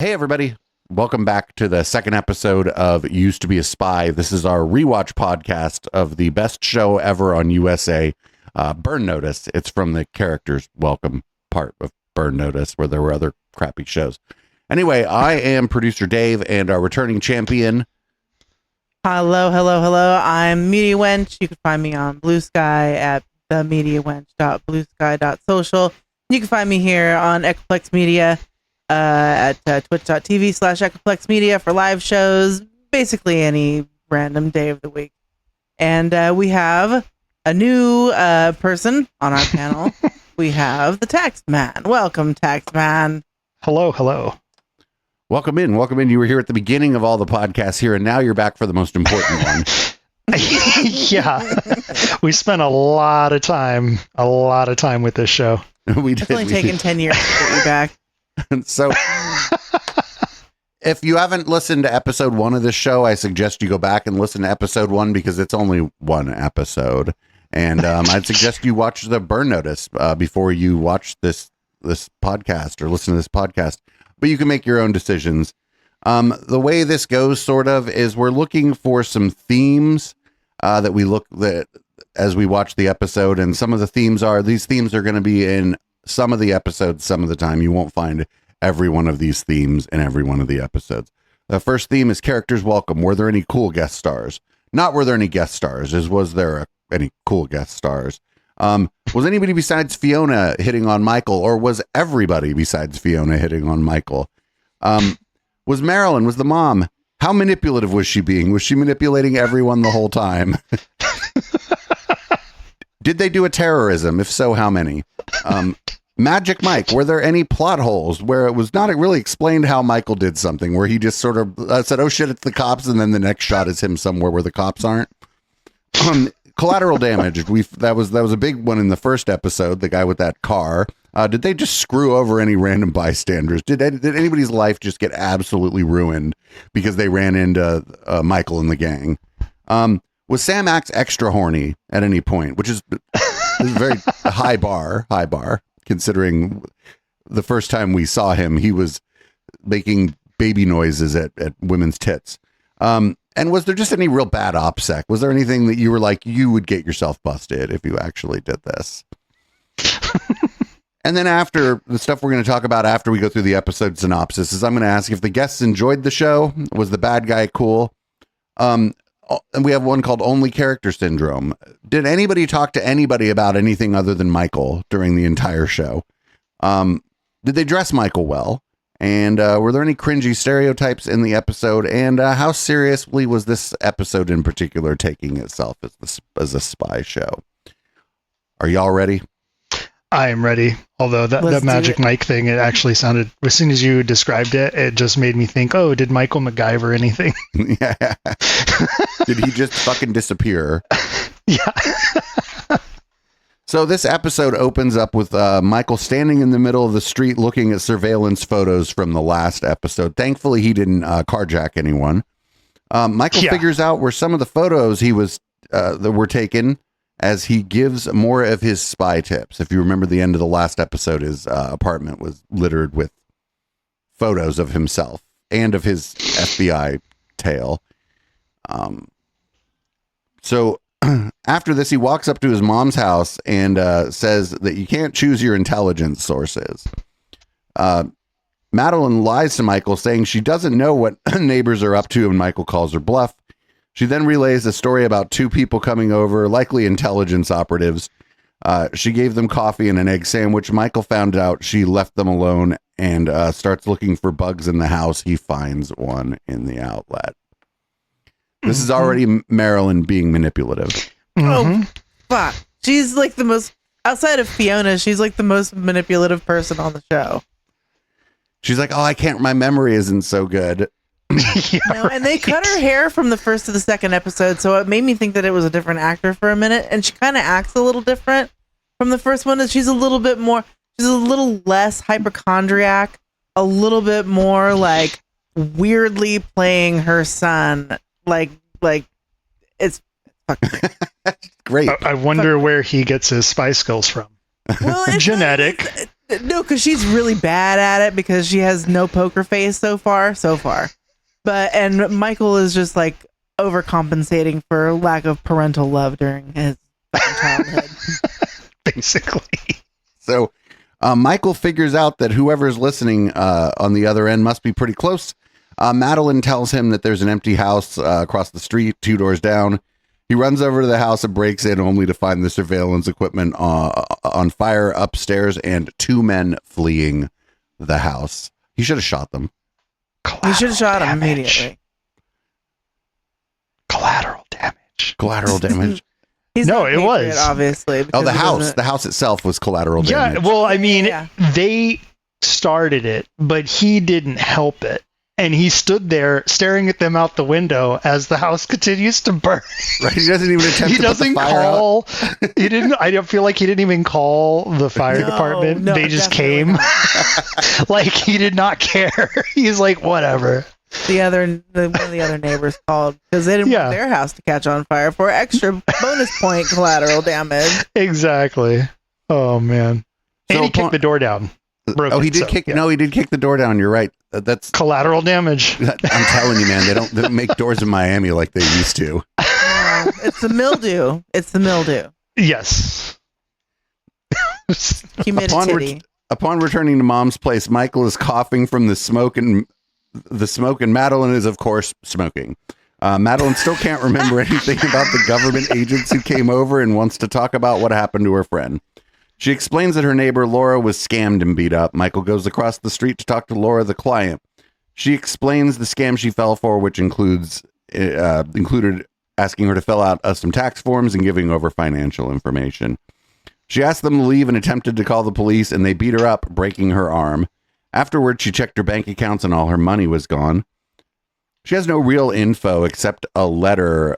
Hey, everybody. Welcome back to the second episode of Used to Be a Spy. This is our rewatch podcast of the best show ever on USA, Burn Notice. It's from the characters welcome part of Burn Notice, where there were other crappy shows. Anyway, I am producer Dave and our returning champion. Hello. I'm Media Wench. You can find me on Blue Sky at themediawench.bluesky.social. You can find me here on Echoplex Media at twitch.tv/Echoplex Media for live shows, basically any random day of the week. And we have a new person on our panel. We have the Tax Man. Welcome, Tax Man. Hello. Welcome in. You were here at the beginning of all the podcasts here, and now you're back for the most important one. Yeah. We spent a lot of time with this show. We did. It's only taken 10 years to get you back. So, if you haven't listened to episode 1 of this show, I suggest you go back and listen to episode 1 because it's only one episode. And I'd suggest you watch the Burn Notice before you watch this podcast or listen to this podcast. But you can make your own decisions. The way this goes, sort of, is we're looking for some themes that we look at as we watch the episode, and some of the themes are going to be in some of the episodes. Some of the time, you won't find every one of these themes in every one of the episodes. The first theme is characters welcome. Were there any cool guest stars? Not were there any guest stars. Was there any cool guest stars? Was anybody besides Fiona hitting on Michael, or was everybody besides Fiona hitting on Michael? Was Marilyn, was the mom, how manipulative was she being? Was she manipulating everyone the whole time? Did they do a terrorism? If so, how many? Magic Mike, were there any plot holes where it was not really explained how Michael did something, where he just sort of said, oh shit, it's the cops, and then the next shot is him somewhere where the cops aren't? Collateral damage. That was a big one in the first episode, the guy with that car. Did they just screw over any random bystanders? Did anybody's life just get absolutely ruined because they ran into Michael and the gang? Was Sam Axe extra horny at any point? Which is a very high bar, considering the first time we saw him, he was making baby noises at women's tits. And was there just any real bad OPSEC? Was there anything that you were like, you would get yourself busted if you actually did this? And then after the stuff we're going to talk about after we go through the episode synopsis is I'm going to ask if the guests enjoyed the show. Was the bad guy cool? And we have one called Only Character Syndrome. Did anybody talk to anybody about anything other than Michael during the entire show? Did they dress Michael well? And were there any cringy stereotypes in the episode? And how seriously was this episode in particular taking itself as a spy show? Are y'all ready? I am ready. Although that Magic Mike thing, it actually sounded, as soon as you described it, it just made me think, oh, did Michael MacGyver anything? Yeah. Did he just fucking disappear? Yeah. So this episode opens up with Michael standing in the middle of the street looking at surveillance photos from the last episode. Thankfully, he didn't carjack anyone. Michael figures out where some of the photos that were taken as he gives more of his spy tips. If you remember the end of the last episode, his apartment was littered with photos of himself and of his FBI tail. So after this, he walks up to his mom's house and says that you can't choose your intelligence sources. Madeline lies to Michael, saying she doesn't know what neighbors are up to, and Michael calls her bluff. She then relays a story about 2 people coming over, likely intelligence operatives. She gave them coffee and an egg sandwich. Michael found out she left them alone and starts looking for bugs in the house. He finds one in the outlet. This is already Marilyn being manipulative. Oh, fuck. She's like the most, outside of Fiona, she's like the most manipulative person on the show. She's like, oh, my memory isn't so good. No, and they cut her hair from the first to the second episode, so it made me think that it was a different actor for a minute, and she kind of acts a little different from the first one. She's a little less hypochondriac, a little bit more like weirdly playing her son, like it's fucking great. I wonder where he gets his spy skills from. Well, genetic. No, because she's really bad at it because she has no poker face so far. And Michael is just like overcompensating for lack of parental love during his childhood. Basically. So Michael figures out that whoever's listening on the other end must be pretty close. Madeline tells him that there's an empty house across the street, 2 doors down. He runs over to the house and breaks in only to find the surveillance equipment on fire upstairs and 2 men fleeing the house. He should have shot them. He should have shot him immediately. Collateral damage. Collateral damage. No, it was. Obviously. Oh, the house. The house itself was collateral damage. Yeah, well, I mean, they started it, but he didn't help it. And he stood there staring at them out the window as the house continues to burn. Right, he doesn't even attempt he to doesn't put the fire call. out. He didn't. I don't feel like he didn't even call the fire department. No, they just came. Like he did not care. He's like, whatever. One of the other neighbors called because they didn't want their house to catch on fire for extra bonus point collateral damage. Exactly. Oh man. And he kicked the door down. He did kick the door down. You're right. That's collateral damage. I'm telling you, man, they don't make doors in Miami like they used to. No, it's the mildew. Yes. Humidity. Upon returning to Mom's place, Michael is coughing from the smoke, and Madeline is, of course, smoking. Madeline still can't remember anything about the government agents who came over and wants to talk about what happened to her friend. She explains that her neighbor Laura was scammed and beat up. Michael goes across the street to talk to Laura, the client. She explains the scam she fell for, which included asking her to fill out some tax forms and giving over financial information. She asked them to leave and attempted to call the police, and they beat her up, breaking her arm. Afterwards, she checked her bank accounts and all her money was gone. She has no real info except a letter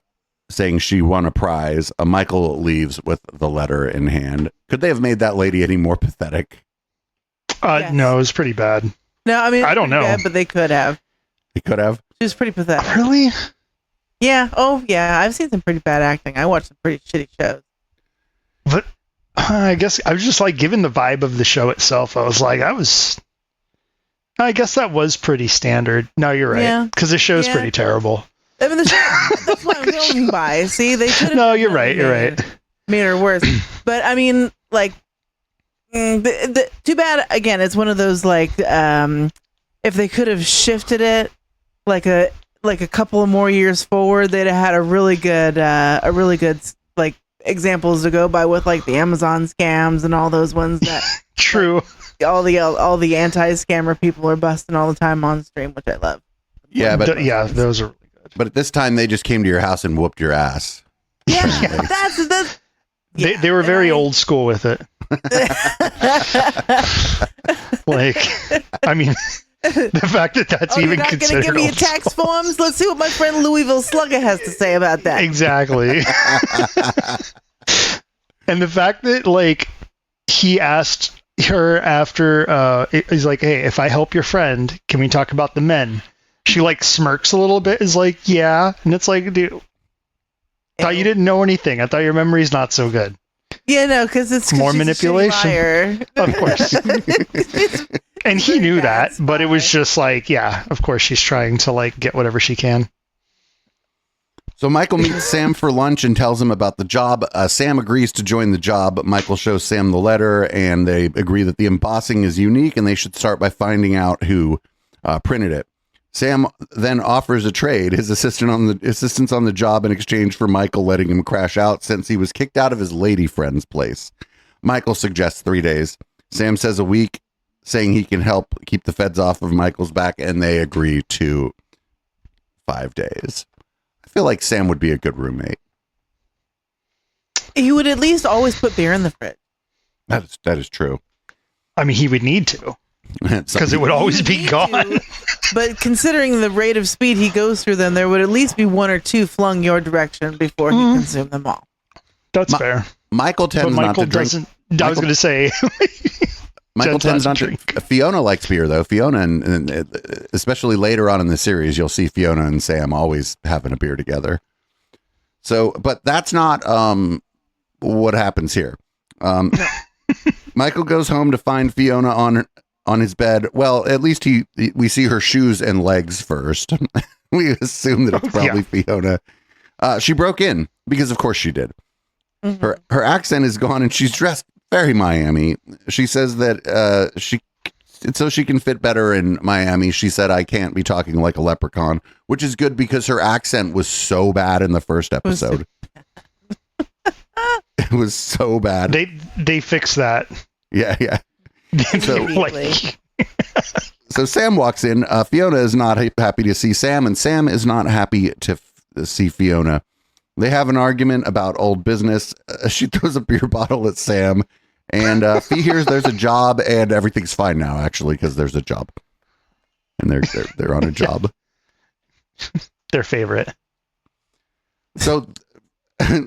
saying she won a prize. Michael leaves with the letter in hand. Could they have made that lady any more pathetic? Yes. No, it was pretty bad. No, I mean, I don't know. Bad, but they could have. They could have. She was pretty pathetic. Really? Yeah. Oh, yeah. I've seen some pretty bad acting. I watched some pretty shitty shows. But I guess I was just like, given the vibe of the show itself, I was like, I guess that was pretty standard. No, you're right. Yeah. Because the show's pretty terrible. I mean, the show, that's what I'm going by. See, they could have. No, you're right. Made her worse. But I mean, like, too bad. Again, it's one of those like, if they could have shifted it like a couple of more years forward, they'd have had a really good like examples to go by with like the Amazon scams and all those ones that. True. Like, all the anti-scammer people are busting all the time on stream, which I love. Yeah, but those are really good. But at this time, they just came to your house and whooped your ass. Yeah, that's. They were very old school with it. Like, I mean, the fact that that's even considered. You're not going to give me tax forms? Let's see what my friend Louisville Slugger has to say about that. Exactly. And the fact that, like, he asked her after, he's like, hey, if I help your friend, can we talk about the men? She, like, smirks a little bit, is like, yeah. And it's like, dude, thought you didn't know anything. I thought your memory's not so good. Yeah, no, because it's more manipulation. Of course. And he knew that, but it was just like, yeah, of course she's trying to like get whatever she can. So Michael meets Sam for lunch and tells him about the job. Sam agrees to join the job. Michael shows Sam the letter, and they agree that the embossing is unique, and they should start by finding out who printed it. Sam then offers a trade, his assistance on the job in exchange for Michael letting him crash out since he was kicked out of his lady friend's place. Michael suggests 3 days. Sam says a week, saying he can help keep the feds off of Michael's back, and they agree to 5 days. I feel like Sam would be a good roommate. He would at least always put beer in the fridge. That is true. I mean, he would need to. Because it would always be gone. But considering the rate of speed he goes through them, there would at least be 1 or 2 flung your direction before he consumed them all. That's fair. Michael tends not to drink. I was going to say. Michael tends not to drink. Fiona likes beer, though. Fiona, and especially later on in the series, you'll see Fiona and Sam always having a beer together. So, but that's not what happens here. Michael goes home to find Fiona on his bed. Well, at least we see her shoes and legs first. We assume that it's probably Fiona. She broke in because, of course, she did. Mm-hmm. Her accent is gone, and she's dressed very Miami. She says that so she can fit better in Miami. She said, "I can't be talking like a leprechaun," which is good because her accent was so bad in the first episode. It was so bad. They fixed that. Yeah. So Sam walks in. Fiona is not happy to see Sam, and Sam is not happy to see Fiona. They have an argument about old business. She throws a beer bottle at Sam, and Fee hears there's a job, and everything's fine now, actually, because there's a job, and they're on a job. Their favorite. So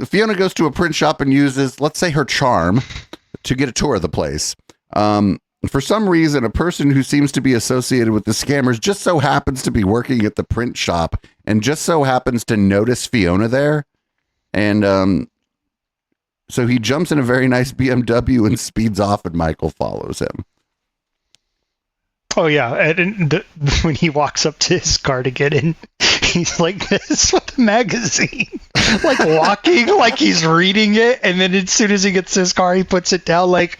Fiona goes to a print shop and uses, let's say, her charm to get a tour of the place. For some reason, a person who seems to be associated with the scammers just so happens to be working at the print shop and just so happens to notice Fiona there. And so he jumps in a very nice BMW and speeds off, and Michael follows him. Oh, yeah. And when he walks up to his car to get in, he's like this with the magazine, like walking, like he's reading it. And then as soon as he gets to his car, he puts it down like,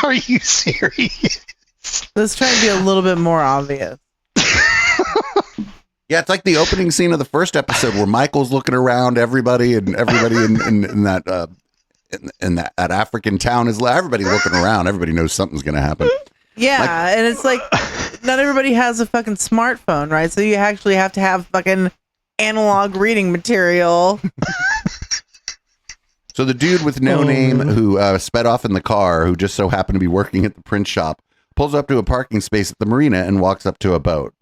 are you serious? Let's try and be a little bit more obvious. Yeah, it's like the opening scene of the first episode where Michael's looking around everybody in that African town is everybody looking around. Everybody knows something's going to happen. Yeah, and it's like not everybody has a fucking smartphone, right? So you actually have to have fucking analog reading material. So the dude with no name who sped off in the car, who just so happened to be working at the print shop, pulls up to a parking space at the marina and walks up to a boat.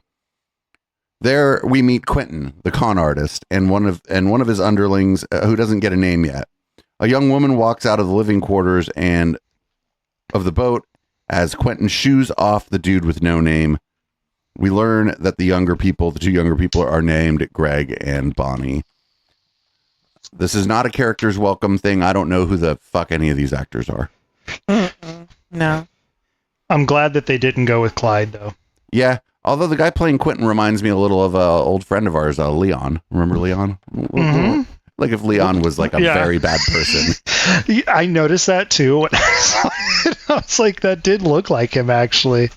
There we meet Quentin, the con artist, and one of his underlings who doesn't get a name yet. A young woman walks out of the living quarters and of the boat as Quentin shoos off the dude with no name. We learn that the two younger people are named Greg and Bonnie. This is not a character's welcome thing. I don't know who the fuck any of these actors are. No. I'm glad that they didn't go with Clyde, though. Yeah, although the guy playing Quentin reminds me a little of an old friend of ours, Leon. Remember Leon? Mm-hmm. Like if Leon was like a very bad person. I noticed that too when I was like, that did look like him, actually.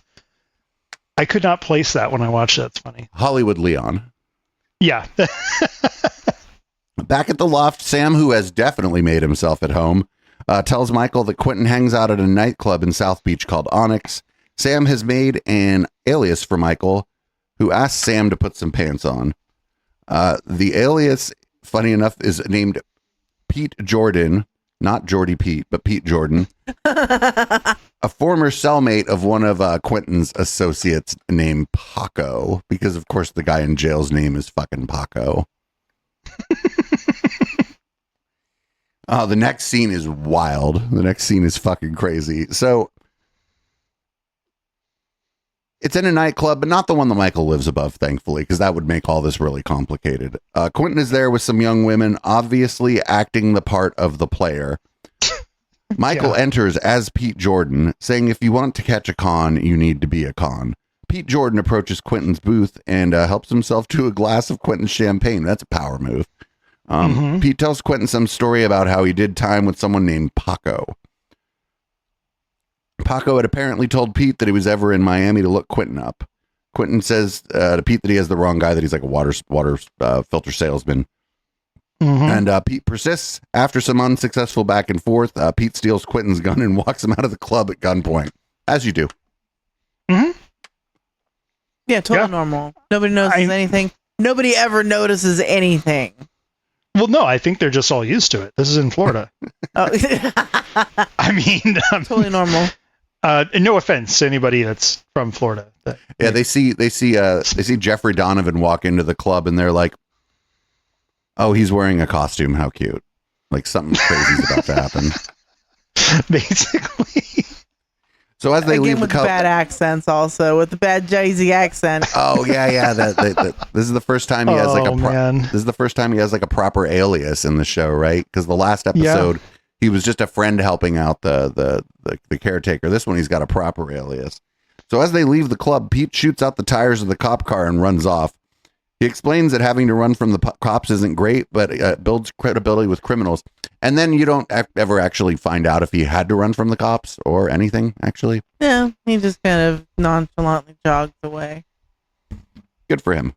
I could not place that when I watched that. It's funny. Hollywood Leon. Yeah. Back at the loft, Sam, who has definitely made himself at home, tells Michael that Quentin hangs out at a nightclub in South Beach called Onyx. Sam has made an alias for Michael, who asks Sam to put some pants on. The alias, funny enough, is named Pete Jordan, not Jordy Pete, but Pete Jordan, a former cellmate of one of Quentin's associates named Paco, because of course the guy in jail's name is fucking Paco. The next scene is wild. The next scene is fucking crazy. So it's in a nightclub, but not the one that Michael lives above, thankfully, because that would make all this really complicated. Quentin is there with some young women, obviously acting the part of the player. Michael enters as Pete Jordan, saying, if you want to catch a con, you need to be a con. Pete Jordan approaches Quentin's booth and helps himself to a glass of Quentin's champagne. That's a power move. Pete tells Quentin some story about how he did time with someone named Paco. Paco had apparently told Pete that he was ever in Miami to look Quentin up. Quentin says to Pete that he has the wrong guy, that he's like a water filter salesman. And Pete persists. After some unsuccessful back and forth, Pete steals Quentin's gun and walks him out of the club at gunpoint. As you do. Yeah, totally normal. Nobody notices anything. Nobody ever notices anything. Well, no, I think they're just all used to it. This is in Florida. I mean, totally normal. No offense to anybody that's from Florida. Yeah, they see Jeffrey Donovan walk into the club and they're like, "Oh, he's wearing a costume. How cute!" Like something crazy's about to happen. Basically. So as they leave with the bad accents, also with the bad Jay-Z accent. Oh yeah. This is the first time he has this is the first time he has like a proper alias in the show, right? Because the last episode He was just a friend helping out the caretaker. This one, he's got a proper alias. So as they leave the club, Pete shoots out the tires of the cop car and runs off. He explains that having to run from the cops isn't great, but builds credibility with criminals. And then you don't ever actually find out if he had to run from the cops or anything, actually. Yeah, he just kind of nonchalantly jogs away. Good for him.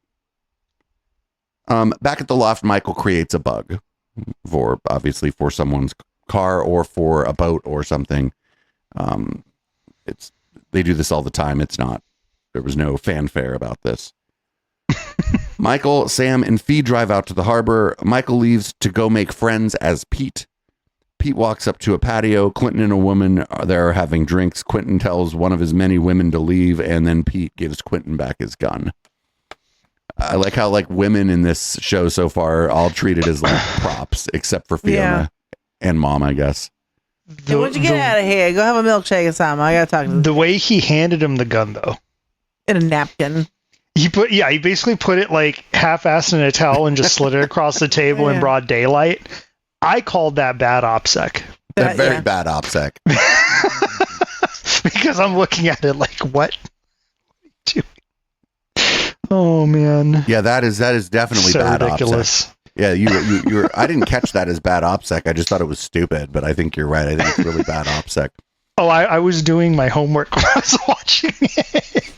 Back at the loft, Michael creates a bug obviously for someone's car or for a boat or something. They do this all the time. There was no fanfare about this. Michael, Sam, and Fee drive out to the harbor. Michael leaves to go make friends as Pete. Pete walks up to a patio. Clinton and a woman are there having drinks. Quentin tells one of his many women to leave, and then Pete gives Quentin back his gun. I like how women in this show so far are all treated as props, except for Fiona and Mom, I guess. Hey, why don't you get out of here? Go have a milkshake or something. I gotta talk to the way he handed him the gun, though, in a napkin. He basically put it half-assed in a towel and just slid it across the table in broad daylight. I called that bad OPSEC. Very bad OPSEC. Because I'm looking at it what? Oh man. Yeah, that is definitely so bad ridiculous. OPSEC. Yeah, you're I didn't catch that as bad OPSEC. I just thought it was stupid, but I think you're right. I think it's really bad OPSEC. Oh, I was doing my homework when I was watching it.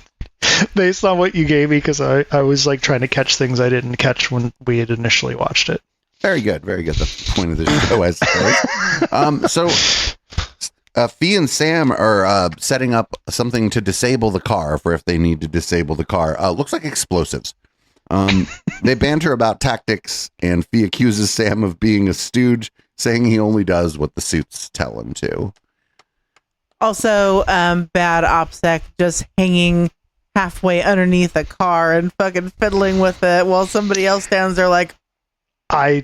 Based on what you gave me, because I was trying to catch things I didn't catch when we had initially watched it. Very good. Very good. That's the point of the show, I suppose. So Fee and Sam are setting up something to disable the car for if they need to disable the car. Looks like explosives. They banter about tactics, and Fee accuses Sam of being a stooge, saying he only does what the suits tell him to. Also, bad OPSEC just hanging halfway underneath a car and fucking fiddling with it while somebody else stands there I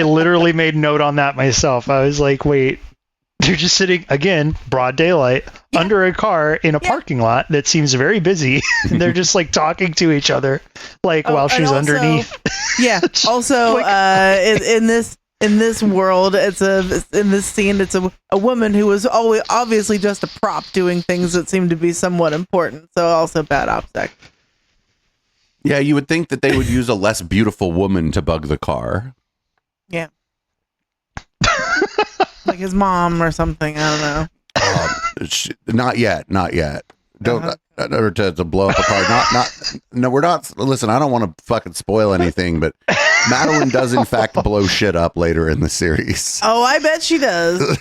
literally made note on that myself. I was wait, they're just sitting again, broad daylight, under a car in a parking lot that seems very busy. And they're just talking to each other while she's underneath. Yeah. Also, in this world, in this scene, it's a woman who was always obviously just a prop doing things that seem to be somewhat important. So also bad OPSEC. Yeah, you would think that they would use a less beautiful woman to bug the car. Yeah. Like his mom or something. I don't know. Not yet. Don't or to blow up a car. No, we're not. Listen, I don't want to fucking spoil anything, but Madeline does in fact blow shit up later in the series. Oh, I bet she does.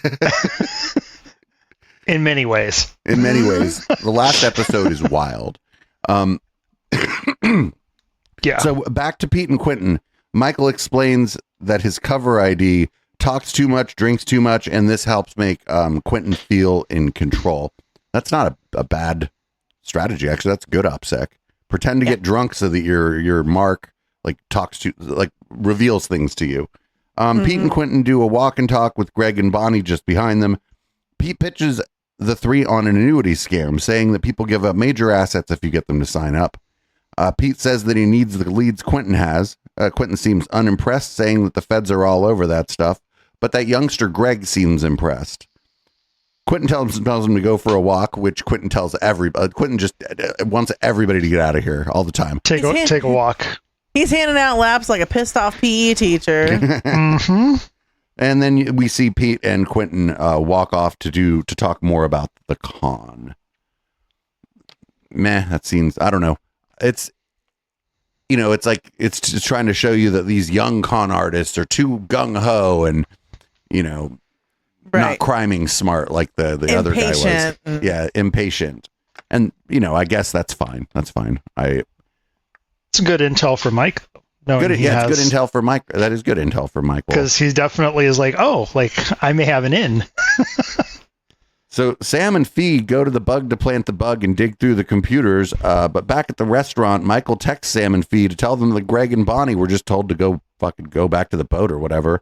In many ways. The last episode is wild. Yeah. So back to Pete and Quentin. Michael explains that his cover ID talks too much, drinks too much, and this helps make Quentin feel in control. That's not a bad strategy. Actually, that's good OPSEC. Pretend to get drunk so that your mark talks to reveals things to you. Pete and Quentin do a walk and talk with Greg and Bonnie just behind them. Pete pitches the three on an annuity scam, saying that people give up major assets if you get them to sign up. Pete says that he needs the leads Quentin has. Quentin seems unimpressed, saying that the feds are all over that stuff, but that youngster Greg seems impressed. Quentin tells him to go for a walk, which Quentin tells everybody. Quentin just wants everybody to get out of here all the time. Take a walk. He's handing out laps like a pissed off PE teacher. Mm-hmm. And then we see Pete and Quentin walk off to talk more about the con. That seems, I don't know. It's it's just trying to show you that these young con artists are too gung-ho and, not criming smart like the other guy was. Yeah, impatient. And, I guess that's fine. That's fine. It's good intel for Mike. It's good intel for Mike. That is good intel for Michael. Because he definitely is I may have an in. So Sam and Fee go to the bug to plant the bug and dig through the computers. But back at the restaurant, Michael texts Sam and Fee to tell them that Greg and Bonnie were just told to go back to the boat or whatever.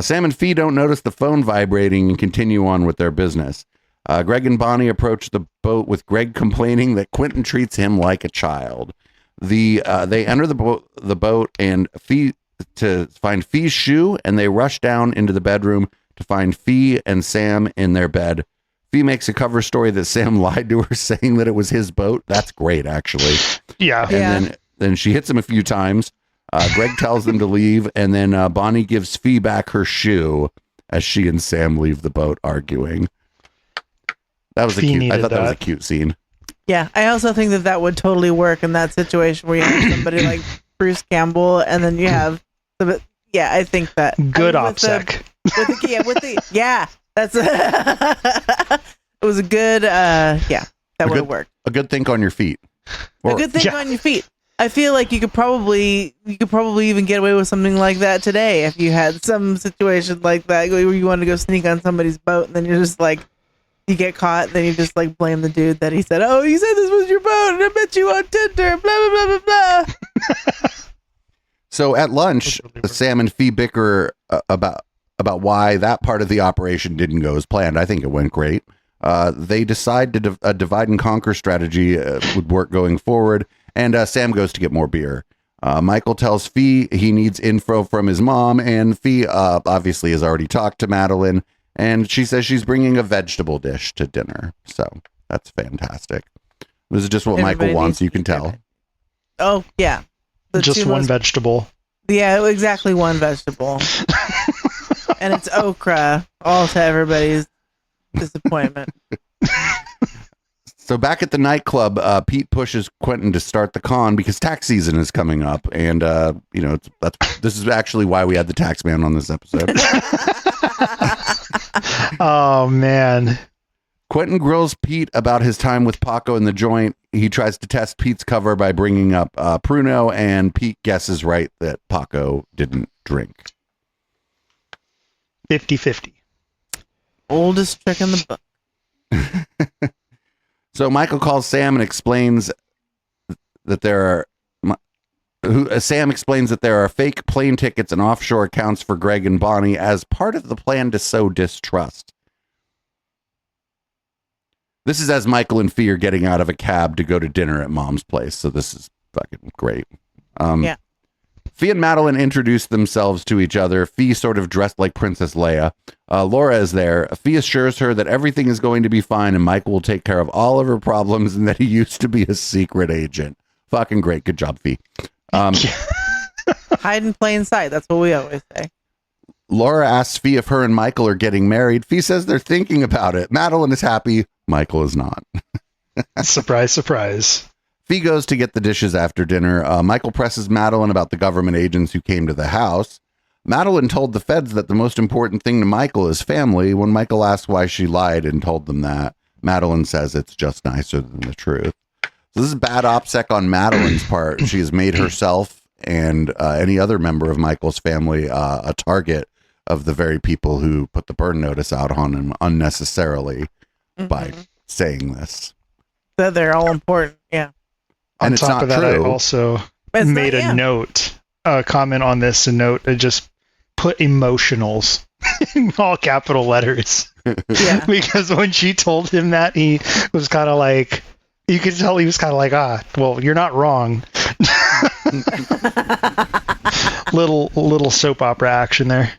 Sam and Fee don't notice the phone vibrating and continue on with their business. Greg and Bonnie approach the boat with Greg complaining that Quentin treats him like a child. They enter the boat and Fee to find Fee's shoe, and they rush down into the bedroom to find Fee and Sam in their bed. Fee makes a cover story that Sam lied to her, saying that it was his boat. That's great, actually. Yeah. And then she hits him a few times. Greg tells them to leave, and then Bonnie gives Fee back her shoe as she and Sam leave the boat arguing. That was I thought that was a cute scene. Yeah, I also think that would totally work in that situation where you have somebody like Bruce Campbell, and then you have I think that good OPSEC. That's it was a good that would have worked. A good think on your feet. A good think on your feet. I feel like you could probably even get away with something like that today if you had some situation like that where you want to go sneak on somebody's boat and then you're just like, you get caught, then you just like blame the dude that he said, "Oh, you said this was your boat and I met you on Tinder, blah blah blah blah blah." So at lunch, Sam and Fee bicker about why that part of the operation didn't go as planned. I think it went great. They decide to a divide and conquer strategy would work going forward, and Sam goes to get more beer. Michael tells Fee he needs info from his mom, and Fee obviously has already talked to Madeline, and she says she's bringing a vegetable dish to dinner. So that's fantastic. This is just what Michael wants, you can tell. Oh, yeah. Just one vegetable. Yeah, exactly one vegetable. And it's okra, all to everybody's disappointment. So back at the nightclub, Pete pushes Quentin to start the con because tax season is coming up, and this is actually why we had the tax man on this episode. Oh man. Quentin grills Pete about his time with Paco in the joint. He tries to test Pete's cover by bringing up Pruno, and Pete guesses right that Paco didn't drink. 50-50. Oldest trick in the book. So Michael calls Sam and explains that there are fake plane tickets and offshore accounts for Greg and Bonnie as part of the plan to sow distrust. This is as Michael and Fee are getting out of a cab to go to dinner at Mom's place. So this is fucking great. Yeah. Fee and Madeline introduce themselves to each other. Fee sort of dressed like Princess Leia. Laura is there. Fee assures her that everything is going to be fine and Michael will take care of all of her problems and that he used to be a secret agent. Fucking great. Good job, Fee. Hide in plain sight. That's what we always say. Laura asks Fee if her and Michael are getting married. Fee says they're thinking about it. Madeline is happy. Michael is not. Surprise, surprise. Fee goes to get the dishes after dinner. Michael presses Madeline about the government agents who came to the house. Madeline told the feds that the most important thing to Michael is family. When Michael asks why she lied and told them that, Madeline says it's just nicer than the truth. So this is bad OPSEC on Madeline's part. She has made herself and any other member of Michael's family a target of the very people who put the burn notice out on him unnecessarily by saying this. That they're all important, yeah. On And it's top not of that, true. I also made a note, comment on this, a note, I just put emotionals in all capital letters. Yeah. Because when she told him that, he was kind of like, you could tell he was kind of like, well, you're not wrong. little soap opera action there.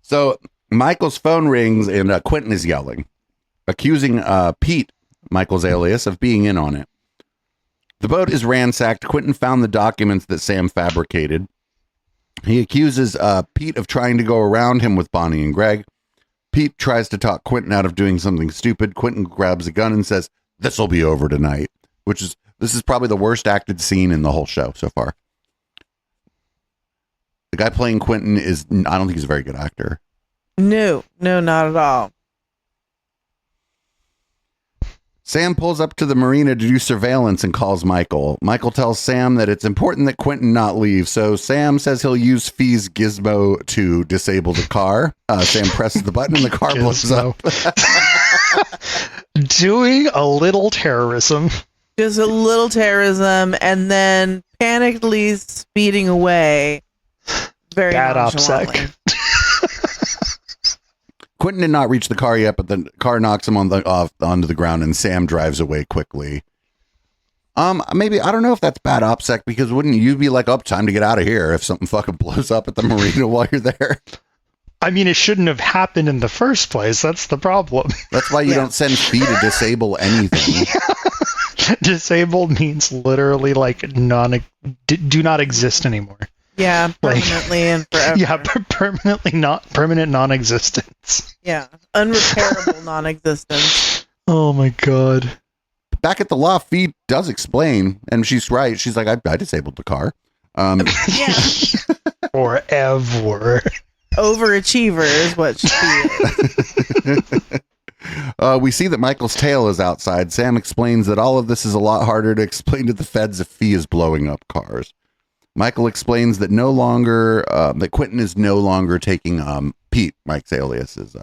So Michael's phone rings and Quentin is yelling, accusing Pete, Michael's alias, of being in on it. The boat is ransacked. Quentin found the documents that Sam fabricated. He accuses Pete of trying to go around him with Bonnie and Greg. Pete tries to talk Quentin out of doing something stupid. Quentin grabs a gun and says, "This'll be over tonight," this is probably the worst acted scene in the whole show so far. The guy playing Quentin I don't think he's a very good actor. No, not at all. Sam pulls up to the marina to do surveillance and calls Michael. Michael tells Sam that it's important that Quentin not leave, so Sam says he'll use Fee's gizmo to disable the car. Sam presses the button and the car blows up. Doing a little terrorism. Just a little terrorism, and then panickedly speeding away. Very bad nonchalantly. OPSEC. Quentin did not reach the car yet, but the car knocks him onto the ground, and Sam drives away quickly. Maybe, I don't know if that's bad OPSEC, because wouldn't you be like, time to get out of here if something fucking blows up at the marina while you're there? I mean, it shouldn't have happened in the first place. That's the problem. That's why you don't send Fee to disable anything. Disabled means literally like do not exist anymore. Yeah, permanently and forever. Yeah, permanent non-existence. Yeah, unrepairable non-existence. Oh my god. Back at the loft, Fee does explain, and she's right. She's like, I disabled the car. Yeah. Forever. Overachiever is what she is. We see that Michael's tail is outside. Sam explains that all of this is a lot harder to explain to the feds if Fee is blowing up cars. Michael explains that that Quentin is no longer taking Pete, Mike's alias's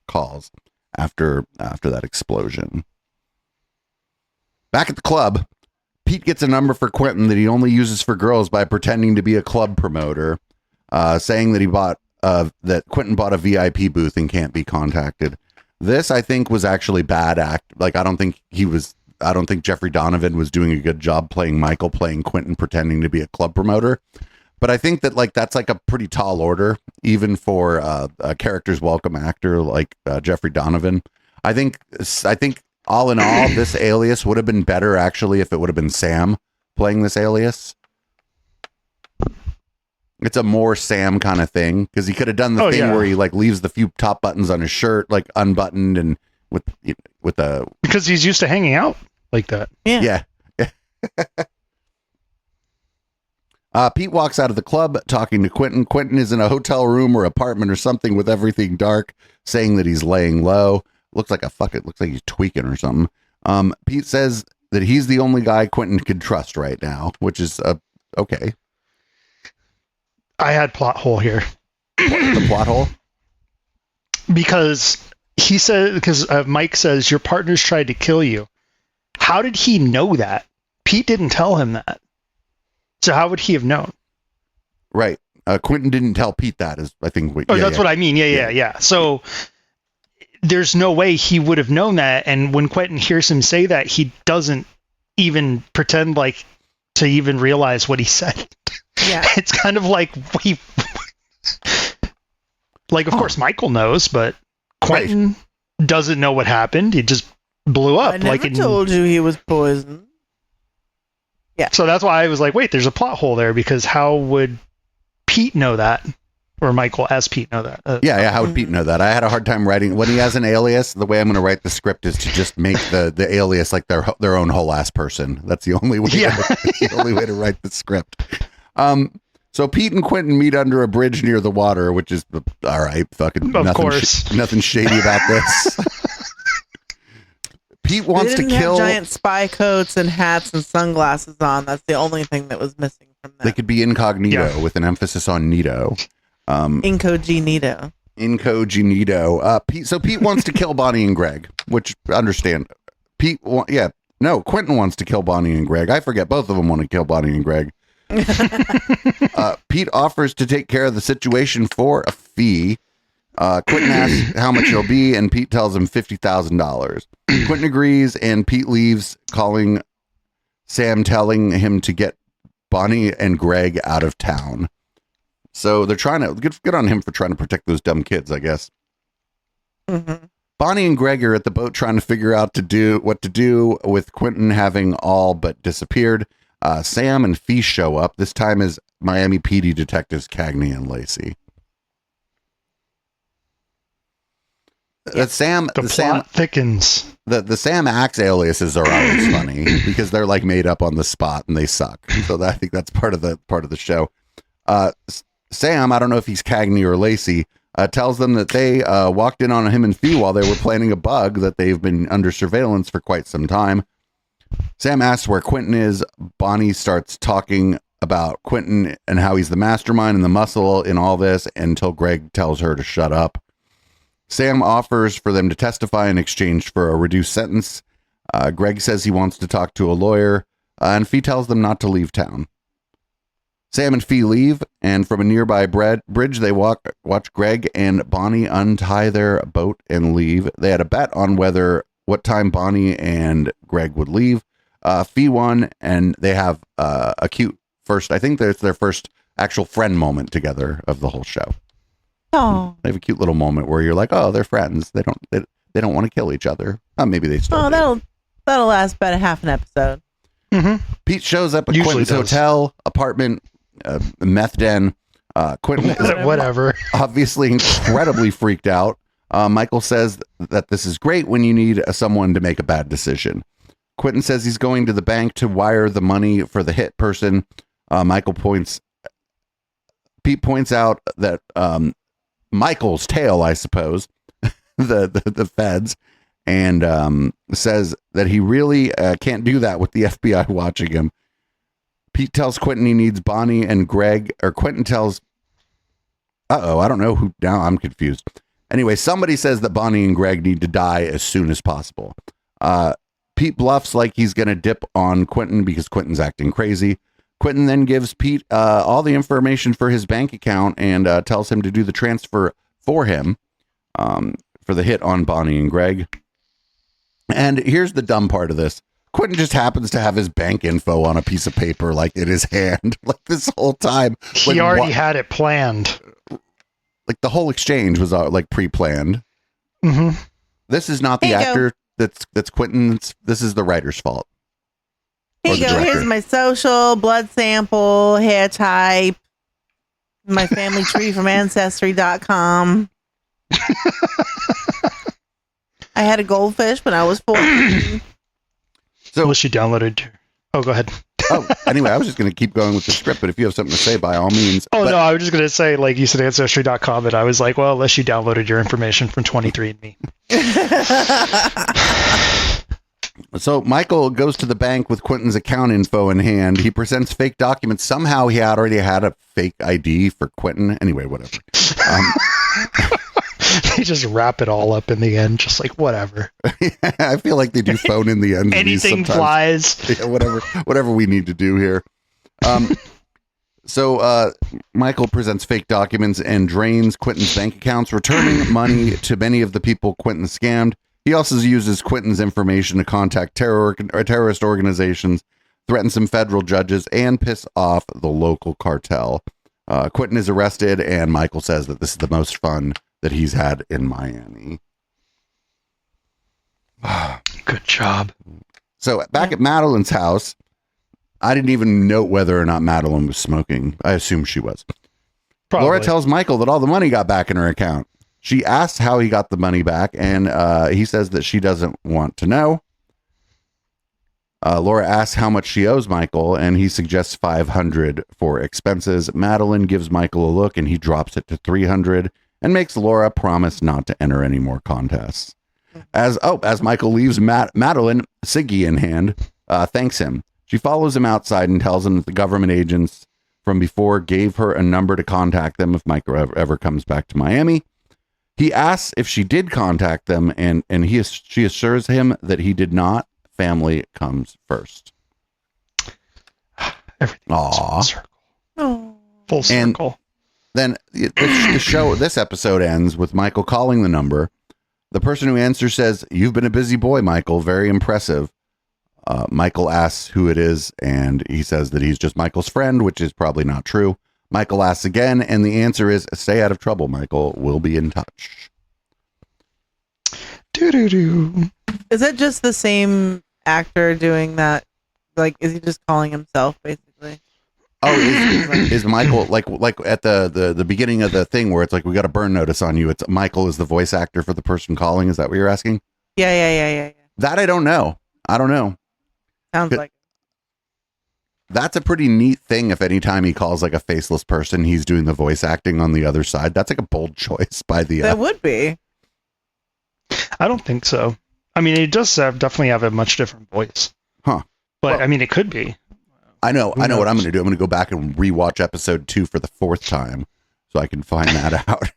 calls after that explosion. Back at the club, Pete gets a number for Quentin that he only uses for girls by pretending to be a club promoter, saying that that Quentin bought a VIP booth and can't be contacted. This, I think, was actually bad act. Like, I don't think Jeffrey Donovan was doing a good job playing Michael, playing Quentin, pretending to be a club promoter. But I think that that's like a pretty tall order, even for a character's welcome actor like Jeffrey Donovan. I think all in all, this alias would have been better actually if it would have been Sam playing this alias. It's a more Sam kind of thing, because he could have done the thing where he like leaves the few top buttons on his shirt like unbuttoned and with the because he's used to hanging out like that. Yeah. Pete walks out of the club talking to Quentin. Quentin is in a hotel room or apartment or something with everything dark, saying that he's laying low. Looks like he's tweaking or something. Pete says that he's the only guy Quentin could trust right now, which is okay. I had plot hole here. The plot hole? Because Mike says your partner's tried to kill you. How did he know that? Pete didn't tell him that. So how would he have known? Right. Quentin didn't tell Pete that, is I think. That's what I mean. Yeah. So there's no way he would have known that. And when Quentin hears him say that, he doesn't even pretend like to even realize what he said. Yeah. It's kind of like of course Michael knows, but Quentin doesn't know what happened. He just blew up. I never told you he was poisoned. Yeah. So that's why I was like, wait, there's a plot hole there, because how would Pete know that? Or Michael as Pete know that? How would Pete know that? I had a hard time writing when he has an alias. The way I'm going to write the script is to just make the alias like their own whole ass person. That's the only way. The only way to write the script. So Pete and Quentin meet under a bridge near the water, which is all right. Fucking of course, nothing shady about this. Pete wants to kill. Have giant spy coats and hats and sunglasses on. That's the only thing that was missing from that. They could be incognito with an emphasis on nito. Incognito. Pete wants to kill Bonnie and Greg, which understand. Quentin wants to kill Bonnie and Greg. I forget, both of them want to kill Bonnie and Greg. Pete offers to take care of the situation for a fee. Quentin asks how much it'll be, and Pete tells him $50,000. Quentin agrees, and Pete leaves, calling Sam, telling him to get Bonnie and Greg out of town. So they're trying to get on him for trying to protect those dumb kids, I guess. Mm-hmm. Bonnie and Greg are at the boat trying to figure out what to do with Quentin having all but disappeared. Sam and Fee show up, this time as Miami PD detectives Cagney and Lacey. The plot thickens. The Sam Axe aliases are always funny because they're like made up on the spot and they suck. So I think that's part of the show. Sam, I don't know if he's Cagney or Lacey, tells them that they walked in on him and Fee while they were planning a bug, that they've been under surveillance for quite some time. Sam asks where Quentin is. Bonnie starts talking about Quentin and how he's the mastermind and the muscle in all this until Greg tells her to shut up. Sam offers for them to testify in exchange for a reduced sentence. Greg says he wants to talk to a lawyer, and Fee tells them not to leave town. Sam and Fee leave, and from a nearby bridge, they watch Greg and Bonnie untie their boat and leave. They had a bet on what time Bonnie and Greg would leave. Fee won, and they have a cute first, I think that's their first actual friend moment together of the whole show. Oh, They have a cute little moment where you're like, oh, they're friends. They don't want to kill each other. Maybe they still do. that'll last about a half an episode. Mm-hmm. Pete shows up at Usually Quentin's does. hotel, apartment, meth den. Quentin is Whatever. obviously incredibly freaked out. Michael says that this is great when you need someone to make a bad decision. Quentin says he's going to the bank to wire the money for the hit person. Pete points out that Michael's tail, I suppose, the feds, and says that he really can't do that with the FBI watching him. Pete tells Quentin he needs Bonnie and Greg, or Quentin tells, I don't know who, now I'm confused. Anyway, somebody says that Bonnie and Greg need to die as soon as possible. Pete bluffs like he's going to dip on Quentin because Quentin's acting crazy. Quentin then gives Pete all the information for his bank account and tells him to do the transfer for him for the hit on Bonnie and Greg. And here's the dumb part of this. Quentin just happens to have his bank info on a piece of paper, like in his hand, like this whole time. He already had it planned. Like the whole exchange was like pre-planned. Mm-hmm. This is not the Here you actor that's Quentin's. This is the writer's fault. Here you go. Here's my social, blood sample, hair type, my family tree from Ancestry.com. I had a goldfish when I was 14. So, unless she downloaded. Oh, go ahead. Anyway, I was just going to keep going with the script, but if you have something to say, by all means. No, I was just going to say, like you said, Ancestry.com, and I was like, well, unless you downloaded your information from 23andMe. So Michael goes to the bank with Quentin's account info in hand. He presents fake documents. Somehow he had already had a fake ID for Quentin. Anyway, whatever. They just wrap it all up in the end, just like whatever. I feel like they do phone in the end. Anything flies. Yeah, whatever we need to do here. So Michael presents fake documents and drains Quentin's bank accounts, returning money to many of the people Quentin scammed. He also uses Quentin's information to contact terrorist organizations, threaten some federal judges, and piss off the local cartel. Quentin is arrested, and Michael says that this is the most fun that he's had in Miami. Good job. So back at Madeline's house, I didn't even note whether or not Madeline was smoking. I assume she was. Probably. Laura tells Michael that all the money got back in her account. She asks how he got the money back, and he says that she doesn't want to know. Laura asks how much she owes Michael, and he suggests $500 for expenses. Madeline gives Michael a look, and he drops it to $300 and makes Laura promise not to enter any more contests. As Michael leaves, Madeline, Siggy in hand, thanks him. She follows him outside and tells him that the government agents from before gave her a number to contact them if Michael ever comes back to Miami. He asks if she did contact them, and she assures him that he did not. Family comes first. Everything's full circle. Oh. Full circle. Then this episode ends with Michael calling the number. The person who answers says, "You've been a busy boy, Michael. Very impressive." Michael asks who it is, and he says that he's just Michael's friend, which is probably not true. Michael asks again, and the answer is, "Stay out of trouble, Michael. We'll be in touch." Doo-doo-doo. Is it just the same actor doing that? Like, is he just calling himself, basically? Oh, is Michael like at the beginning of the thing where it's like, we got a burn notice on you? It's Michael is the voice actor for the person calling. Is that what you're asking? Yeah. That I don't know. Sounds like That's a pretty neat thing. If anytime he calls like a faceless person, he's doing the voice acting on the other side. That's like a bold choice by the. that would be. I don't think so. I mean, it does definitely have a much different voice. Huh. But Well, I mean, it could be. I know what I'm knows? going to do. I'm going to go back and rewatch episode 2 for the 4th time so I can find that out.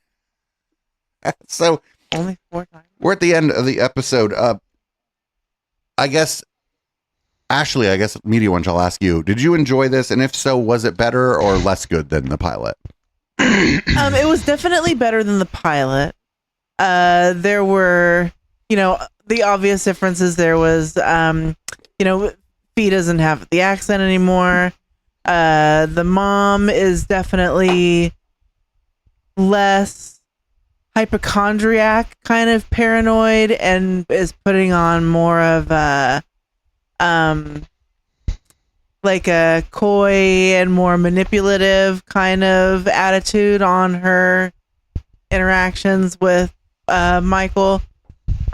So Only 4 times. we're at the end of the episode. I guess, Ashley, Media One shall ask you, did you enjoy this? And if so, was it better or less good than the pilot? It was definitely better than the pilot. There were, the obvious differences. There was, Fee doesn't have the accent anymore. The mom is definitely less hypochondriac kind of paranoid and is putting on more of a like a coy and more manipulative kind of attitude on her interactions with Michael.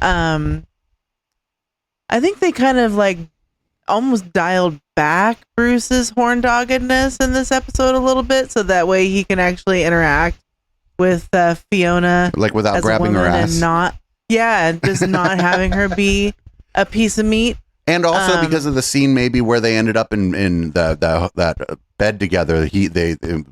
I think they kind of like almost dialed back Bruce's horndoggedness in this episode a little bit, so that way he can actually interact with Fiona, like without as a grabbing her woman ass. and not, just not having her be a piece of meat. And also because of the scene, maybe where they ended up in that bed together,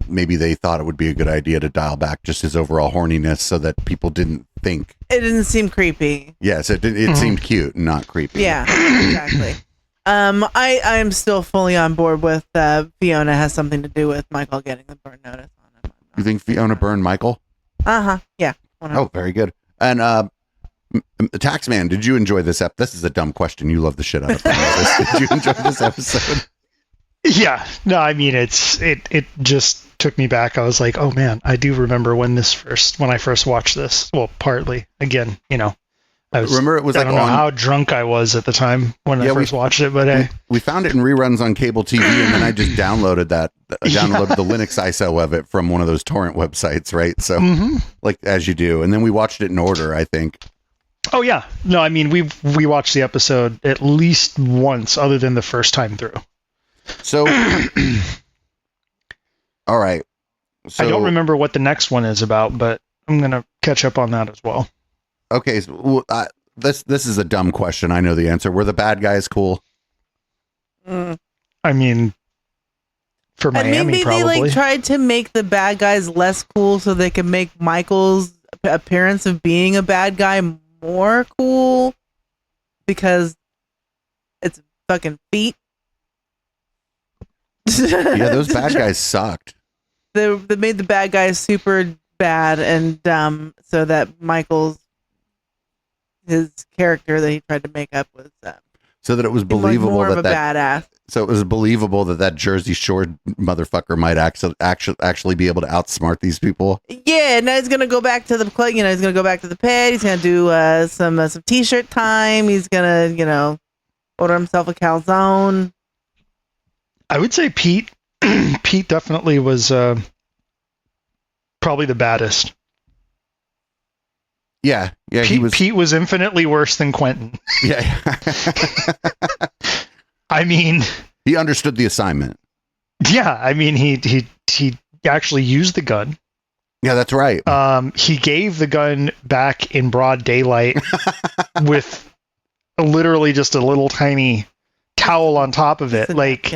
maybe they thought it would be a good idea to dial back just his overall horniness, so that people didn't think it didn't seem creepy. Yes, it seemed cute and not creepy. Yeah, exactly. I am still fully on board with Fiona has something to do with Michael getting the burn notice on him. You think Fiona burned Michael? Yeah. 100%. Oh, very good. And the Taxman, did you enjoy this This is a dumb question. You love the shit out of this. Did you enjoy this episode? Yeah. No, I mean, it just took me back. I was like, oh man, I do remember when I first watched this. Well, partly again, I remember it was I like don't know how drunk I was at the time when I first watched it, but we found it in reruns on cable TV, and then I just downloaded the Linux ISO of it from one of those torrent websites, right? So, like as you do, and then we watched it in order, I think. Oh yeah, no, I mean we watched the episode at least once, other than the first time through. So, all right. So, I don't remember what the next one is about, but I'm gonna catch up on that as well. Okay, so, this is a dumb question. I know the answer. Were the bad guys cool? I mean, for Miami, maybe probably. they like tried to make the bad guys less cool so they could make Michael's appearance of being a bad guy more cool because it's fucking feet. Yeah, those bad guys sucked. They made the bad guys super bad and dumb so that his character that he tried to make up was so that it was believable more of a that badass. So it was believable that Jersey Shore motherfucker might actually be able to outsmart these people. Yeah, now he's gonna go back to the club. He's gonna go back to the pit. He's gonna do some t-shirt time. He's gonna order himself a calzone. I would say Pete definitely was probably the baddest. Yeah, Pete was infinitely worse than Quentin. Yeah. I mean, he understood the assignment. Yeah, I mean, he actually used the gun. Yeah, that's right. He gave the gun back in broad daylight with literally just a little tiny towel on top of it, like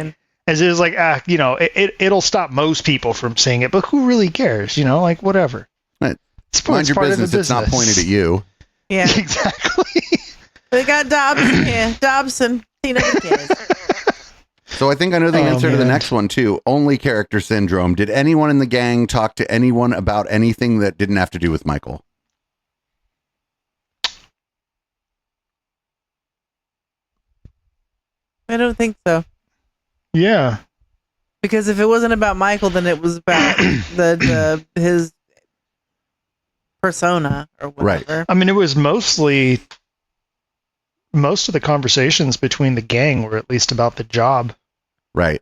as it is like it'll stop most people from seeing it, but who really cares? Like whatever. Right. Mind your business. It's not pointed at you. Yeah, exactly. We got Dobson here. Dobson. So I think I know the answer to the next one too. Only character syndrome. Did anyone in the gang talk to anyone about anything that didn't have to do with Michael? I don't think so. Yeah. Because if it wasn't about Michael, then it was about his persona or whatever. Right. I mean, it was most of the conversations between the gang were at least about the job. Right.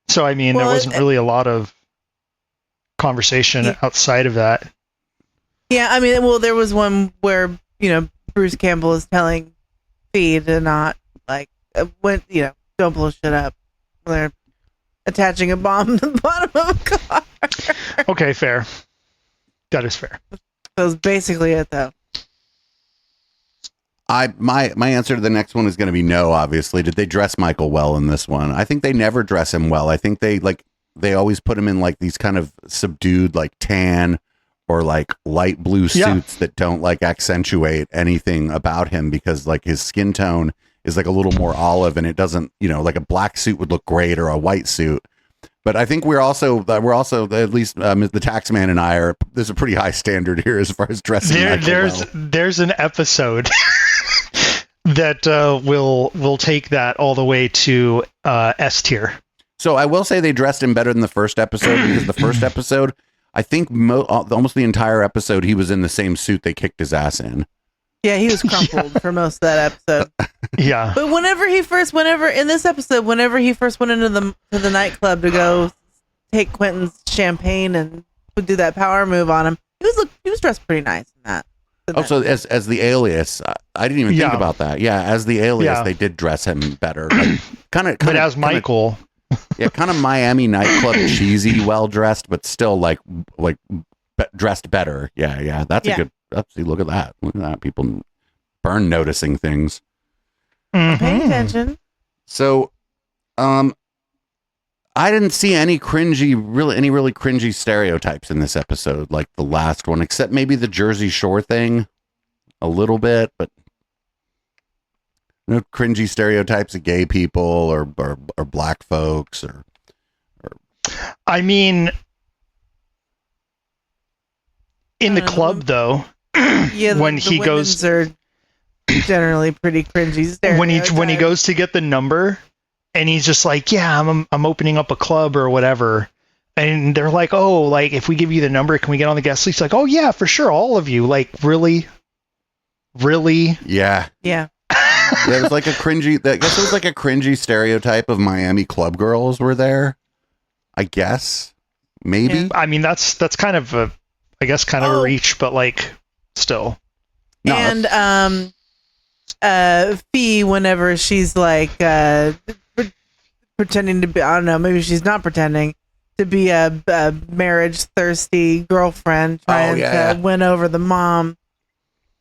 So, I mean, there wasn't really a lot of conversation outside of that. Yeah, I mean, there was one where, Bruce Campbell is telling Fee to not, don't blow shit up. They're attaching a bomb to the bottom of a car. Okay, fair. That is fair. That was basically it, though. My answer to the next one is going to be no, obviously. Did they dress Michael well in this one? I think they never dress him well. I think they always put him in like these kind of subdued like tan or like light blue suits that don't like accentuate anything about him because like his skin tone is like a little more olive and it doesn't, like a black suit would look great or a white suit. But I think we're also at least the Taxman and I there's a pretty high standard here as far as dressing. There's an episode that will take that all the way to S tier. So I will say they dressed him better than the first episode because the first episode I think almost the entire episode he was in the same suit they kicked his ass in. Yeah, he was crumpled for most of that episode. Yeah. But whenever in this episode, whenever he first went into the nightclub to go take Quentin's champagne and do that power move on him, he was dressed pretty nice in that. So as the alias, I didn't even think about that. Yeah, as the alias, they did dress him better. Like, but as Michael, kind of Miami nightclub cheesy, well dressed, but still like dressed better. Yeah. That's a good. See, look at that. Look at that. People burn noticing things. Mm-hmm. Pay attention. So, I didn't see any really cringy stereotypes in this episode, like the last one, except maybe the Jersey Shore thing a little bit, but no cringy stereotypes of gay people or black folks or I mean, in the club though, when he goes, are generally pretty cringy stereotypes. when he goes to get the number. And he's just like, yeah, I'm opening up a club or whatever. And they're like, oh, like, if we give you the number, can we get on the guest list? He's like, oh, yeah, for sure. All of you. Like, really? Yeah. Yeah. It was like a cringy stereotype of Miami club girls were there. I guess. Maybe. Yeah. I mean, that's kind of a reach, but like, still. No, and, Fee, whenever she's like, pretending to be, I don't know, maybe she's not pretending to be a marriage thirsty girlfriend trying to win over the mom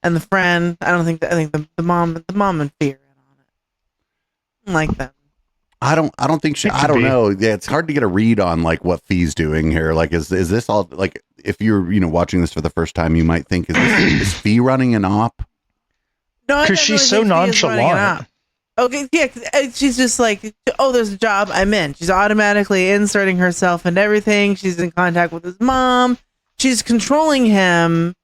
and the friend. I think the mom and Fee are in on it. I like them. I don't think she. I don't know. Yeah, it's hard to get a read on like what Fee's doing here. Like, is this all like if you're watching this for the first time, you might think is Fee running an op? No, because she's so nonchalant. Okay, yeah, she's just like, oh, there's a job, I'm in. She's automatically inserting herself into everything. She's in contact with his mom. She's controlling him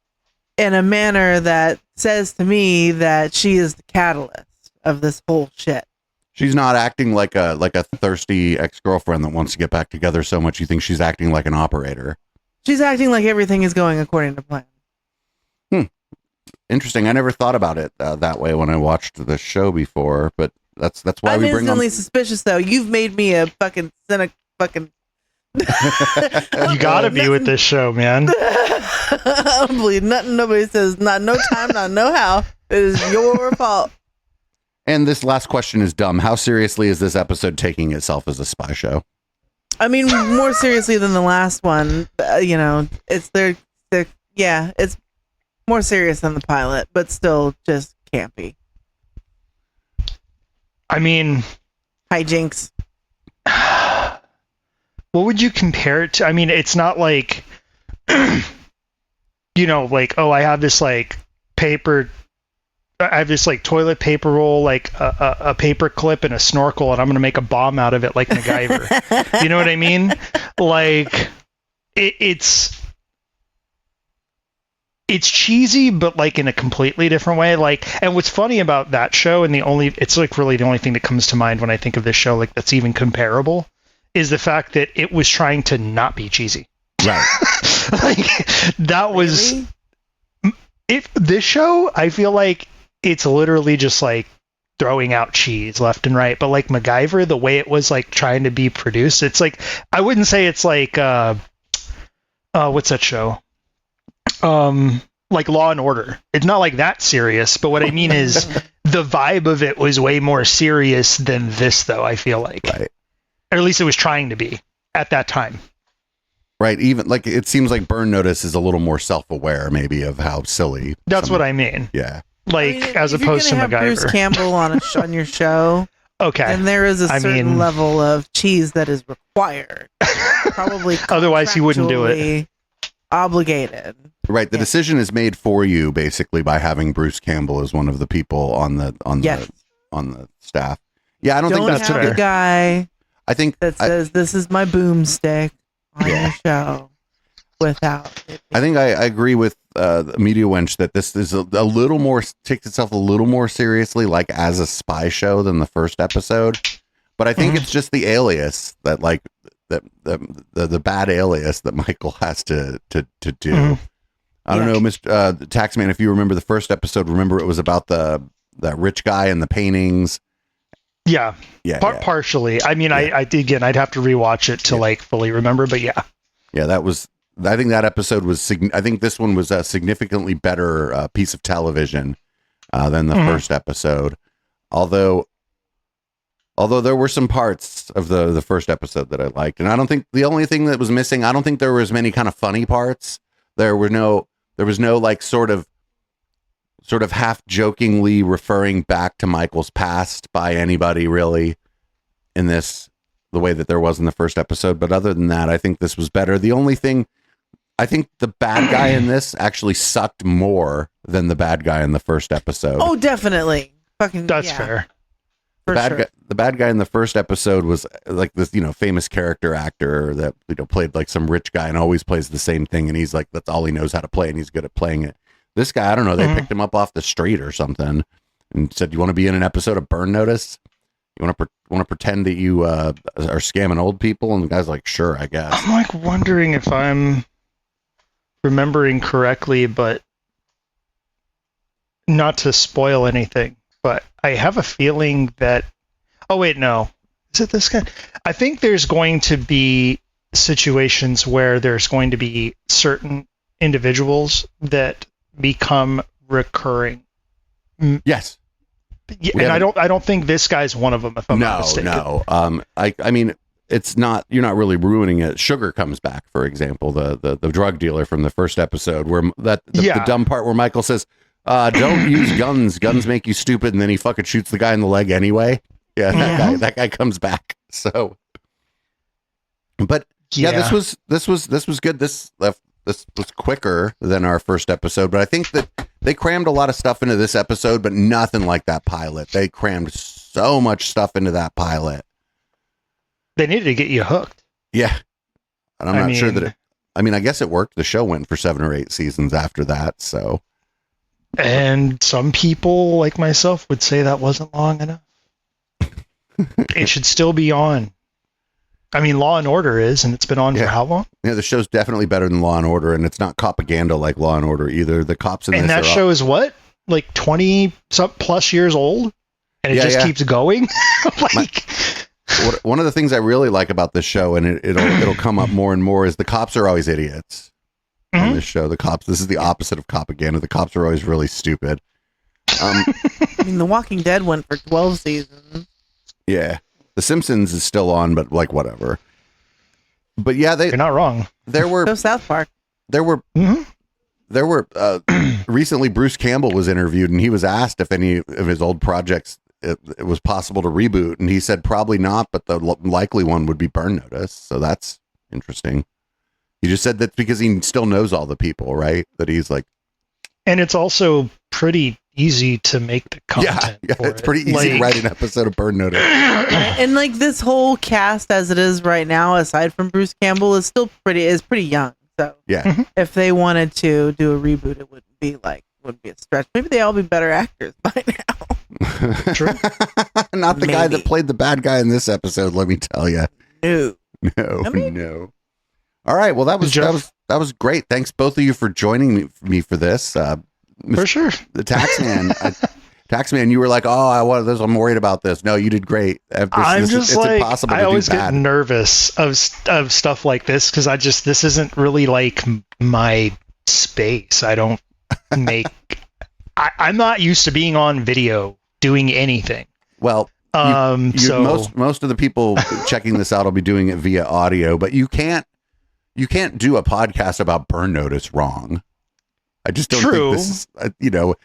in a manner that says to me that she is the catalyst of this whole shit. She's not acting like a thirsty ex-girlfriend that wants to get back together so much you think she's acting like an operator. She's acting like everything is going according to plan. Interesting. I never thought about it that way when I watched the show before, but that's why I'm we bring instantly suspicious, though. You've made me a fucking cynic. Fucking. You gotta be with this show, man. I don't believe nothing nobody says. Not no time, not no how. It is your fault. And this last question is dumb. How seriously is this episode taking itself as a spy show? I mean, more seriously than the last one. It's it's more serious than the pilot, but still just campy. I mean, hijinks. What would you compare it to? I mean, it's not like, like, oh, I have this like paper. I have this like toilet paper roll, like a paper clip and a snorkel, and I'm going to make a bomb out of it like MacGyver. You know what I mean? Like, it's cheesy, but like in a completely different way. Like, and what's funny about that show, and it's like really the only thing that comes to mind when I think of this show, like that's even comparable, is the fact that it was trying to not be cheesy. Right. Like that was this show. I feel like it's literally just like throwing out cheese left and right. But like MacGyver, the way it was like trying to be produced, it's like, I wouldn't say it's like what's that show? Like Law and Order. It's not like that serious, but what I mean is the vibe of it was way more serious than this, though, I feel like. Right. Or at least it was trying to be at that time. Right. Even like it seems like Burn Notice is a little more self-aware maybe of how silly. That's what I mean. Yeah. Like, as opposed to MacGyver. Bruce Campbell on your show. Okay. And there is a certain level of cheese that is required. Probably otherwise he wouldn't do it. Obligated. Right. The decision is made for you basically by having Bruce Campbell as one of the people on the staff. Yeah, I don't think that's fair. The guy I think that says this is my boomstick on your show without it. I think I agree with Media Wench that this is a little more, takes itself a little more seriously, like as a spy show than the first episode. But I think it's just the alias that like the bad alias that Michael has to do. Mhm. I don't know, Mr. Taxman, if you remember the first episode, remember it was about that rich guy and the paintings. Yeah. Partially. I mean, I again, I'd have to rewatch it to like fully remember, but yeah. Yeah, I think that episode was, I think this one was a significantly better piece of television than the first episode. Although there were some parts of the first episode that I liked. And I don't think the only thing that was missing, I don't think there was many kind of funny parts. There was no like sort of half jokingly referring back to Michael's past by anybody really in this, the way that there was in the first episode. But other than that, I think this was better. The only thing, I think the bad guy in this actually sucked more than the bad guy in the first episode. Oh, definitely. That's fair. The bad guy in the first episode was like this, famous character actor that, played like some rich guy and always plays the same thing. And he's like, that's all he knows how to play. And he's good at playing it. This guy, I don't know, they picked him up off the street or something and said, you want to be in an episode of Burn Notice? You want to pretend that you are scamming old people? And the guy's like, sure, I guess. I'm like wondering if I'm remembering correctly, but not to spoil anything, but I have a feeling that, oh wait, no. Is it this guy? I think there's going to be situations where there's going to be certain individuals that become recurring. Yes. Yeah, and I don't think this guy's one of them, if I'm not mistaken. No. I mean, it's not, you're not really ruining it. Sugar comes back, for example, the drug dealer from the first episode, where the dumb part where Michael says, don't use guns. Guns make you stupid. And then he fucking shoots the guy in the leg anyway. Yeah, that guy comes back. So, but this was good. This was quicker than our first episode, but I think that they crammed a lot of stuff into this episode, but nothing like that pilot. They crammed so much stuff into that pilot. They needed to get you hooked. Yeah. And I'm not sure that I guess it worked. The show went for 7 or 8 seasons after that. So, and some people like myself would say that wasn't long enough. It should still be on. I mean, Law and Order is, and it's been on for how long? Yeah, the show's definitely better than Law and Order, and it's not propaganda like Law and Order either. The cops in this, and that show is what, like 20 plus years old, and it just keeps going. One of the things I really like about this show, and it'll come up more and more, is the cops are always idiots. On this show, this is the opposite of propaganda. The cops are always really stupid. I mean, The Walking Dead went for 12 seasons. Yeah. The Simpsons is still on, but like whatever. But yeah, you're not wrong. There were Go South Park. There were recently Bruce Campbell was interviewed, and he was asked if any of his old projects it was possible to reboot, and he said probably not, but the likely one would be Burn Notice. So that's interesting. He just said that because he still knows all the people, right? That he's like, and it's also pretty easy to make the content. Yeah, it's pretty easy to write an episode of Burn Notice. And like this whole cast as it is right now, aside from Bruce Campbell, is still pretty young. So yeah, if they wanted to do a reboot, it wouldn't be a stretch. Maybe they all be better actors by now. True. Not the guy that played the bad guy in this episode. Let me tell you. No. All right. Well, that was great. Thanks both of you for joining me for this. For sure. The Taxman, you were like, "Oh, I want this. I'm worried about this." No, you did great. It's impossible. I always get nervous of stuff like this because this isn't really like my space. I don't make. I'm not used to being on video doing anything. Well, most of the people checking this out will be doing it via audio, but you can't do a podcast about Burn Notice wrong. I just don't think this is,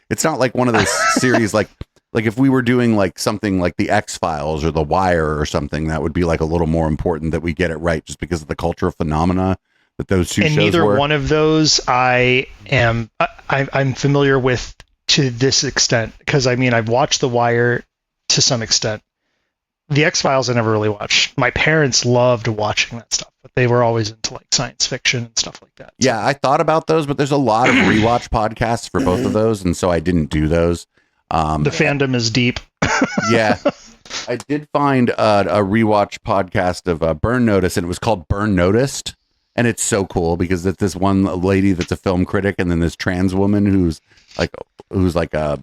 it's not like one of those series like if we were doing like something like the X-Files or The Wire or something, that would be like a little more important that we get it right just because of the cultural phenomena that those two shows were. And neither one of those I'm familiar with to this extent because I've watched The Wire to some extent. The X-Files I never really watched. My parents loved watching that stuff, but they were always into like science fiction and stuff like that. Yeah, I thought about those, but there's a lot of rewatch podcasts for both of those, and so I didn't do those. The fandom is deep. Yeah. I did find a rewatch podcast of Burn Notice, and it was called Burn Noticed. And it's so cool because it's this one lady that's a film critic, and then this trans woman who's like a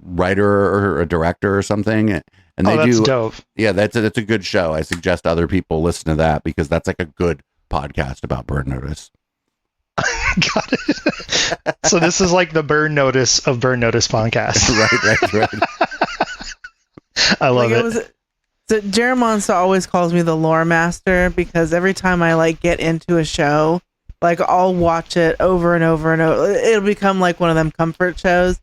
writer or a director or something. And they that's do dope. Yeah, that's a good show. I suggest other people listen to that because that's like a good podcast about Burn Notice. Got it. So this is like the Burn Notice of Burn Notice podcast. right. I love it. So Jeremon always calls me the lore master because every time I like get into a show, like I'll watch it over and over and over. It'll become like one of them comfort shows.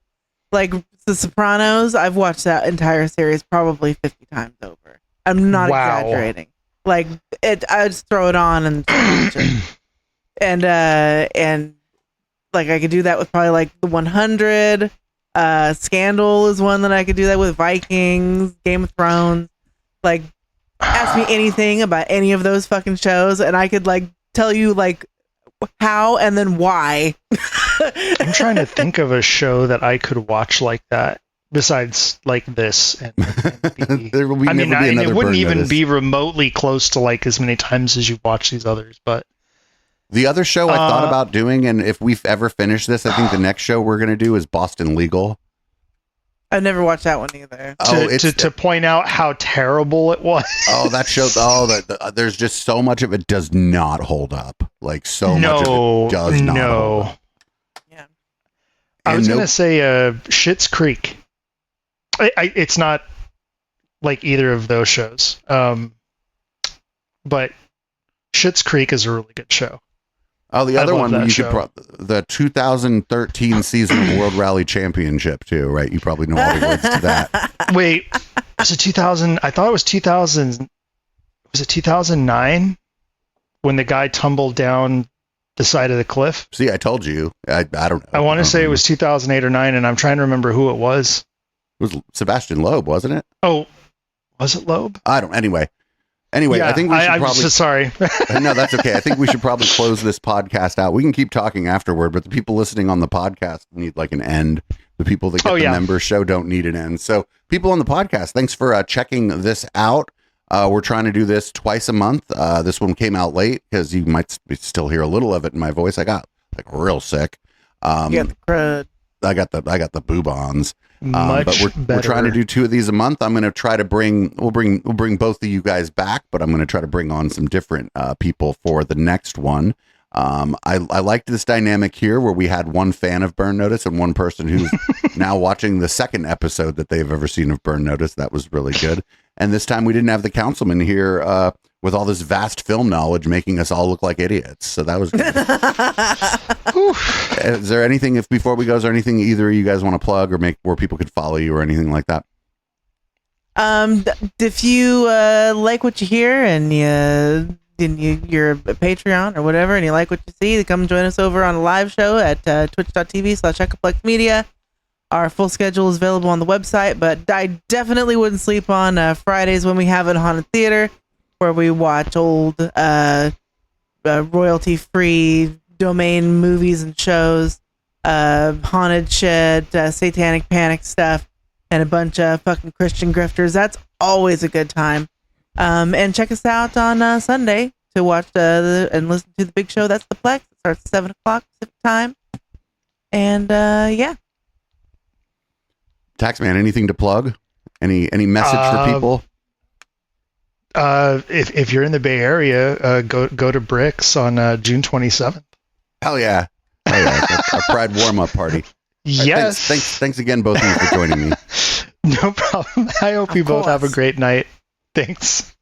Like The Sopranos, I've watched that entire series probably 50 times over. I'm not exaggerating. Like I just throw it on and watch it. And like I could do that with probably like the 100. Scandal is one that I could do that with. Vikings, Game of Thrones. Like, ask me anything about any of those fucking shows, and I could like tell you like how and then why. I'm trying to think of a show that I could watch like that besides like this. And There will be it wouldn't even be remotely close to like as many times as you watch these others. But the other show I thought about doing, and if we've ever finished this, I think the next show we're going to do is Boston Legal. I've never watched that one either. To point out how terrible it was. Oh, that show! There's just so much of it does not hold up. Like much of it does not. Hold up. Yeah, I was gonna say Schitt's Creek. It's not like either of those shows, but Schitt's Creek is a really good show. Oh, the other one you could the 2013 season of World Rally Championship too, right? You probably know all the words to that. Wait, was it 2000? I thought it was 2000. Was it 2009 when the guy tumbled down the side of the cliff? See, I told you. I don't know. I want to say it was 2008 or 9, and I'm trying to remember who it was. It was Sebastian Loeb, wasn't it? Oh, was it Loeb? Anyway, yeah, I think we should I'm so sorry. No, that's okay. I think we should probably close this podcast out. We can keep talking afterward, but the people listening on the podcast need like an end. The people that get the member show don't need an end. So people on the podcast, thanks for checking this out. We're trying to do this twice a month. This one came out late because you might still hear a little of it in my voice. I got like real sick. You got the crud. I got the boobons. But we're trying to do 2 of these a month. I'm going to try to bring both of you guys back, but I'm going to try to bring on some different people for the next one. I liked this dynamic here where we had one fan of Burn Notice and one person who's now watching the second episode that they've ever seen of Burn Notice. That was really good. And this time we didn't have the councilman here with all this vast film knowledge making us all look like idiots. So that was good. Is there anything, before we go, is there anything either of you guys want to plug or make where people could follow you or anything like that? If you like what you hear and you're a Patreon or whatever and you like what you see, come join us over on a live show at twitch.tv/EchoPlexMedia. Our full schedule is available on the website, but I definitely wouldn't sleep on Fridays when we have it Haunted Theater, where we watch old royalty-free domain movies and shows, haunted shit, satanic panic stuff, and a bunch of fucking Christian grifters. That's always a good time. And check us out on Sunday to watch and listen to the big show. That's the Plex. It starts at 7 o'clock Pacific time. And yeah. Taxman, anything to plug? Any message for people? If you're in the Bay Area, go to Bricks on June 27th. Hell yeah. Our Pride warm-up party. Yes. Right, thanks again, both of you, for joining me. No problem. I hope you both have a great night. Thanks.